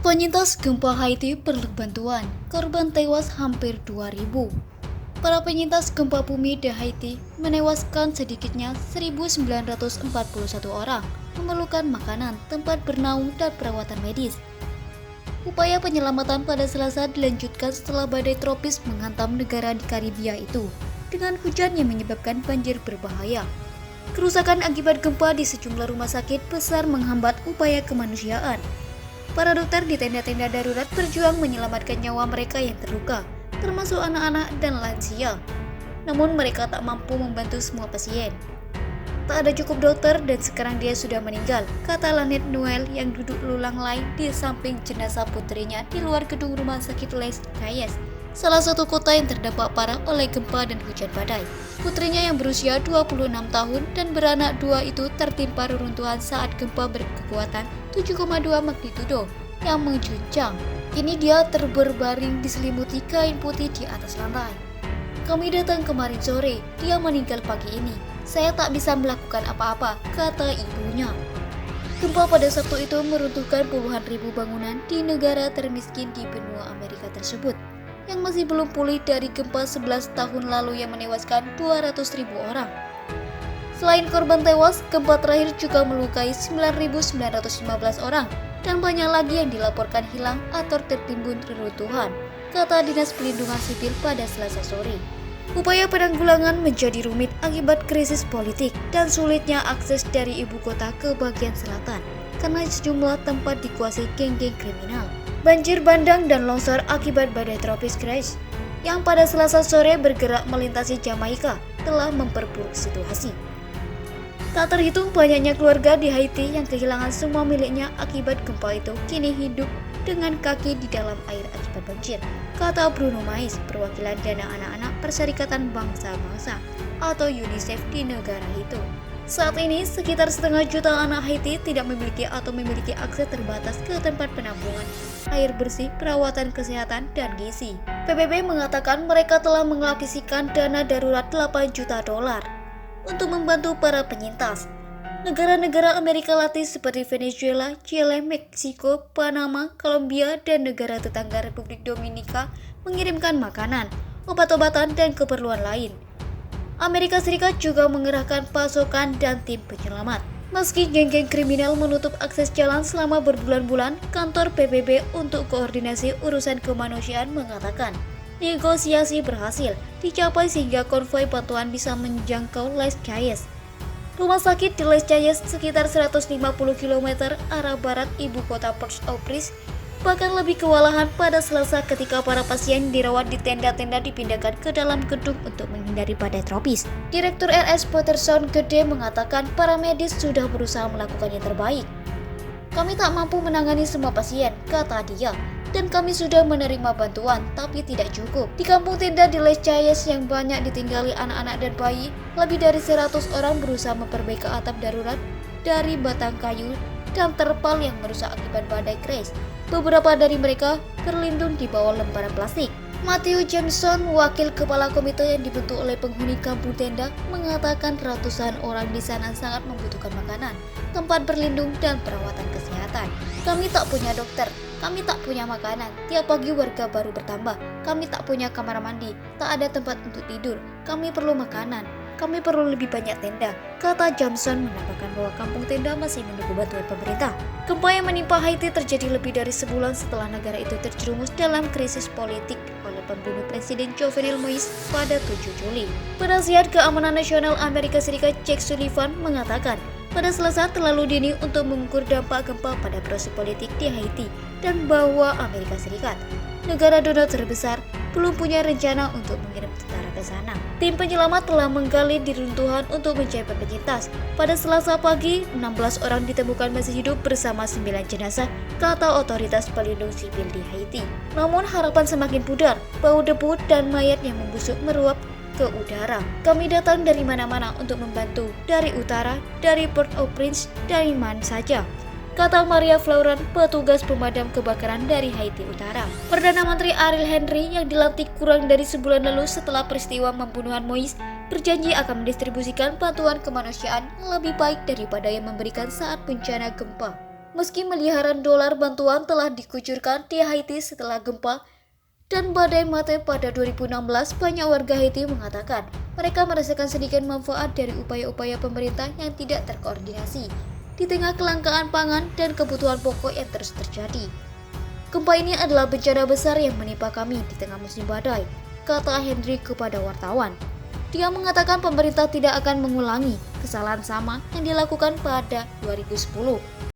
Penyintas gempa Haiti perlu bantuan, korban tewas hampir 2.000. Para penyintas gempa bumi di Haiti menewaskan sedikitnya 1.941 orang, memerlukan makanan, tempat bernaung, dan perawatan medis. Upaya penyelamatan pada Selasa dilanjutkan setelah badai tropis menghantam negara di Karibia itu, dengan hujan yang menyebabkan banjir berbahaya. Kerusakan akibat gempa di sejumlah rumah sakit besar menghambat upaya kemanusiaan. Para dokter di tenda-tenda darurat berjuang menyelamatkan nyawa mereka yang terluka, termasuk anak-anak dan lansia. Namun mereka tak mampu membantu semua pasien. Tak ada cukup dokter dan sekarang dia sudah meninggal, kata Lanet Noel yang duduk lulang lain di samping jenazah putrinya di luar gedung rumah sakit Les Cayes, salah satu kota yang terdampak parah oleh gempa dan hujan badai. Putrinya yang berusia 26 tahun dan beranak dua itu tertimpa reruntuhan saat gempa berkekuatan 7,2 magnitudo yang mengguncang. Kini dia terbaring diselimuti kain putih di atas lantai. Kami datang kemarin sore, dia meninggal pagi ini. Saya tak bisa melakukan apa-apa, kata ibunya. Gempa pada Sabtu itu meruntuhkan puluhan ribu bangunan di negara termiskin di benua Amerika tersebut, yang masih belum pulih dari gempa 11 tahun lalu yang menewaskan 200.000 orang. Selain korban tewas, gempa terakhir juga melukai 9.915 orang dan banyak lagi yang dilaporkan hilang atau tertimbun reruntuhan, kata Dinas Pelindungan Sipil pada Selasa sore. Upaya penanggulangan menjadi rumit akibat krisis politik dan sulitnya akses dari ibu kota ke bagian selatan karena sejumlah tempat dikuasai geng-geng kriminal. Banjir bandang dan longsor akibat badai tropis Grace yang pada Selasa sore bergerak melintasi Jamaika telah memperburuk situasi. Tak terhitung banyaknya keluarga di Haiti yang kehilangan semua miliknya akibat gempa itu kini hidup dengan kaki di dalam air akibat banjir, kata Bruno Mais, perwakilan dana anak-anak Perserikatan Bangsa-Bangsa atau UNICEF di negara itu. Saat ini, sekitar setengah juta anak Haiti tidak memiliki atau memiliki akses terbatas ke tempat penampungan air bersih, perawatan kesehatan, dan gizi. PBB mengatakan mereka telah mengalokasikan dana darurat 8 juta dolar untuk membantu para penyintas. Negara-negara Amerika Latin seperti Venezuela, Chile, Meksiko, Panama, Kolombia, dan negara tetangga Republik Dominika mengirimkan makanan, obat-obatan, dan keperluan lain. Amerika Serikat juga mengerahkan pasukan dan tim penyelamat. Meski geng-geng kriminal menutup akses jalan selama berbulan-bulan, kantor PBB untuk koordinasi urusan kemanusiaan mengatakan negosiasi berhasil dicapai sehingga konvoi bantuan bisa menjangkau Les Cayes. Rumah sakit di Les Cayes sekitar 150 km arah barat ibu kota Port-au-Prince bahkan lebih kewalahan pada Selasa ketika para pasien dirawat di tenda-tenda dipindahkan ke dalam gedung untuk menghindari badai tropis. Direktur RS Patterson Gede mengatakan para medis sudah berusaha melakukan yang terbaik. Kami tak mampu menangani semua pasien, kata dia, dan kami sudah menerima bantuan, tapi tidak cukup. Di kampung tenda di Les Cayes yang banyak ditinggali anak-anak dan bayi, lebih dari 100 orang berusaha memperbaiki atap darurat dari batang kayu dan terpal yang merusak akibat badai Grace. Beberapa dari mereka berlindung di bawah lembaran plastik. Matthew Johnson, wakil kepala komite yang dibentuk oleh penghuni kampung tenda, mengatakan ratusan orang di sana sangat membutuhkan makanan, tempat berlindung, dan perawatan kesehatan. Kami tak punya dokter, kami tak punya makanan, tiap pagi warga baru bertambah, kami tak punya kamar mandi, tak ada tempat untuk tidur, kami perlu makanan. Kami perlu lebih banyak tenda, kata Johnson menambahkan bahwa kampung tenda masih menunggu bantuan pemerintah. Gempa yang menimpa Haiti terjadi lebih dari sebulan setelah negara itu terjerumus dalam krisis politik oleh pembunuh Presiden Jovenel Moïse pada 7 Juli. Penasihat Keamanan Nasional Amerika Serikat Jake Sullivan mengatakan, pada Selasa terlalu dini untuk mengukur dampak gempa pada proses politik di Haiti dan bahwa Amerika Serikat, negara donor terbesar, belum punya rencana untuk mengirim tentara ke sana. Tim penyelamat telah menggali di runtuhan untuk mencari penyintas. Pada Selasa pagi, 16 orang ditemukan masih hidup bersama 9 jenazah, kata otoritas pelindung sipil di Haiti. Namun harapan semakin pudar, bau debu dan mayat yang membusuk meruap ke udara. Kami datang dari mana-mana untuk membantu, dari utara, dari Port-au-Prince, dari mana saja, kata Maria Florent, petugas pemadam kebakaran dari Haiti Utara. Perdana Menteri Ariel Henry yang dilantik kurang dari sebulan lalu setelah peristiwa pembunuhan Moïse berjanji akan mendistribusikan bantuan kemanusiaan lebih baik daripada yang memberikan saat bencana gempa. Meski miliaran dolar bantuan telah dikucurkan di Haiti setelah gempa dan badai Mateo pada 2016, banyak warga Haiti mengatakan mereka merasakan sedikit manfaat dari upaya-upaya pemerintah yang tidak terkoordinasi di tengah kelangkaan pangan dan kebutuhan pokok yang terus terjadi. Gempa ini adalah bencana besar yang menimpa kami di tengah musim badai, kata Henry kepada wartawan. Dia mengatakan pemerintah tidak akan mengulangi kesalahan sama yang dilakukan pada 2010.